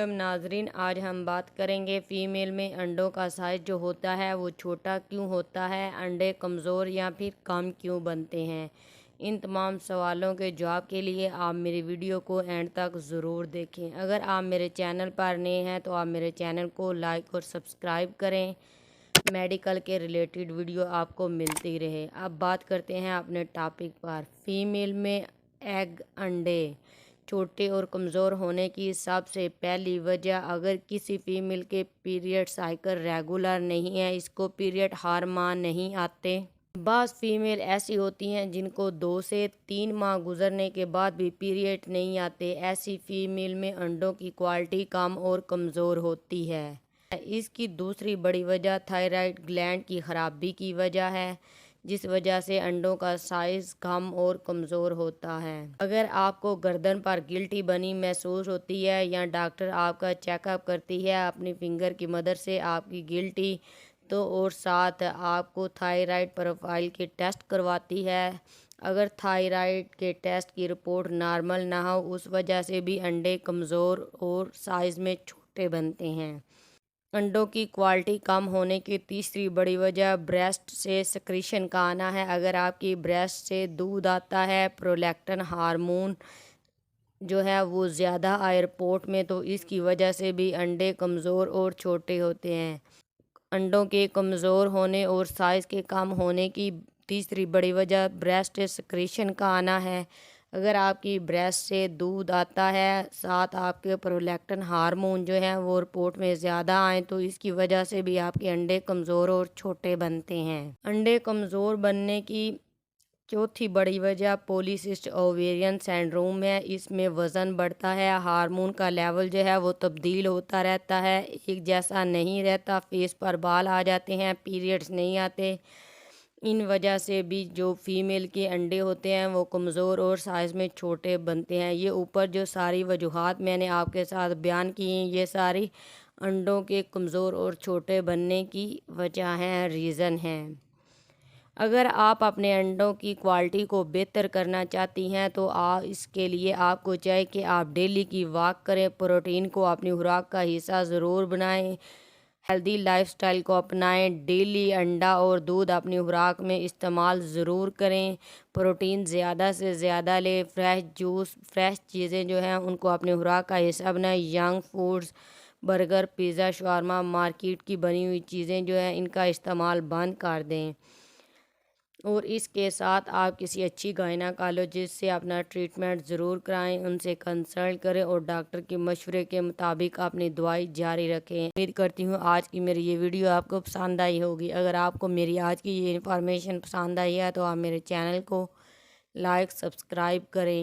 علیکم ناظرین، آج ہم بات کریں گے فیمیل میں انڈوں کا سائز جو ہوتا ہے وہ چھوٹا کیوں ہوتا ہے، انڈے کمزور یا پھر کم کیوں بنتے ہیں۔ ان تمام سوالوں کے جواب کے لیے آپ میری ویڈیو کو اینڈ تک ضرور دیکھیں۔ اگر آپ میرے چینل پر نئے ہیں تو آپ میرے چینل کو لائک اور سبسکرائب کریں، میڈیکل کے ریلیٹڈ ویڈیو آپ کو ملتی رہے۔ اب بات کرتے ہیں اپنے ٹاپک پر۔ فیمیل میں ایگ انڈے چھوٹے اور کمزور ہونے کی سب سے پہلی وجہ، اگر کسی فیمیل کے پیریڈ سائیکل ریگولر نہیں ہے، اس کو پیریڈ ہارمون نہیں آتے۔ بعض فیمیل ایسی ہوتی ہیں جن کو 2 سے 3 ماہ گزرنے کے بعد بھی پیریڈ نہیں آتے۔ ایسی فیمیل میں انڈوں کی کوالٹی کم اور کمزور ہوتی ہے۔ اس کی دوسری بڑی وجہ تھائرائیڈ گلینڈ کی خرابی کی وجہ ہے، جس وجہ سے انڈوں کا سائز کم اور کمزور ہوتا ہے۔ اگر آپ کو گردن پر گلٹی بنی محسوس ہوتی ہے یا ڈاکٹر آپ کا چیک اپ کرتی ہے اپنی فنگر کی مدد سے آپ کی گلٹی تو اور ساتھ آپ کو تھائرائیڈ پروفائل کے ٹیسٹ کرواتی ہے، اگر تھائرائیڈ کے ٹیسٹ کی رپورٹ نارمل نہ ہو، اس وجہ سے بھی انڈے کمزور اور سائز میں چھوٹے بنتے ہیں۔ انڈوں کی کوالٹی کم ہونے کی تیسری بڑی وجہ بریسٹ سے سکریشن کا آنا ہے۔ اگر آپ کی بریسٹ سے دودھ آتا ہے، پرولیکٹن ہارمون جو ہے وہ زیادہ ایئرپورٹ میں، تو اس کی وجہ سے بھی انڈے کمزور اور چھوٹے ہوتے ہیں۔ انڈوں کے کمزور ہونے اور سائز کے کم ہونے کی تیسری بڑی وجہ بریسٹ سکریشن کا آنا ہے۔ اگر آپ کی بریسٹ سے دودھ آتا ہے، ساتھ آپ کے پرولیکٹن ہارمون جو ہیں وہ رپورٹ میں زیادہ آئیں، تو اس کی وجہ سے بھی آپ کے انڈے کمزور اور چھوٹے بنتے ہیں۔ انڈے کمزور بننے کی چوتھی بڑی وجہ پولیسسٹ اوویرین سنڈروم ہے۔ اس میں وزن بڑھتا ہے، ہارمون کا لیول جو ہے وہ تبدیل ہوتا رہتا ہے، ایک جیسا نہیں رہتا، فیس پر بال آ جاتے ہیں، پیریڈز نہیں آتے۔ ان وجہ سے بھی جو فیمیل کے انڈے ہوتے ہیں وہ کمزور اور سائز میں چھوٹے بنتے ہیں۔ یہ اوپر جو ساری وجوہات میں نے آپ کے ساتھ بیان کی ہیں، یہ ساری انڈوں کے کمزور اور چھوٹے بننے کی وجہ ہیں، ریزن ہیں۔ اگر آپ اپنے انڈوں کی کوالٹی کو بہتر کرنا چاہتی ہیں تو اس کے لیے آپ کو چاہیے کہ آپ ڈیلی کی واک کریں، پروٹین کو اپنی خوراک کا حصہ ضرور بنائیں، ہیلدی لائف سٹائل کو اپنائیں، ڈیلی انڈا اور دودھ اپنی خوراک میں استعمال ضرور کریں، پروٹین زیادہ سے زیادہ لیں، فریش جوس، فریش چیزیں جو ہیں ان کو اپنی خوراک کا حصہ بنائیں، ینگ فوڈز، برگر، پیزا، شاورما، مارکیٹ کی بنی ہوئی چیزیں جو ہیں ان کا استعمال بند کر دیں۔ اور اس کے ساتھ آپ کسی اچھی گائنیکالوجسٹ سے اپنا ٹریٹمنٹ ضرور کرائیں، ان سے کنسلٹ کریں اور ڈاکٹر کے مشورے کے مطابق اپنی دوائی جاری رکھیں۔ امید کرتی ہوں آج کی میری یہ ویڈیو آپ کو پسند آئی ہوگی۔ اگر آپ کو میری آج کی یہ انفارمیشن پسند آئی ہے تو آپ میرے چینل کو لائک، سبسکرائب کریں۔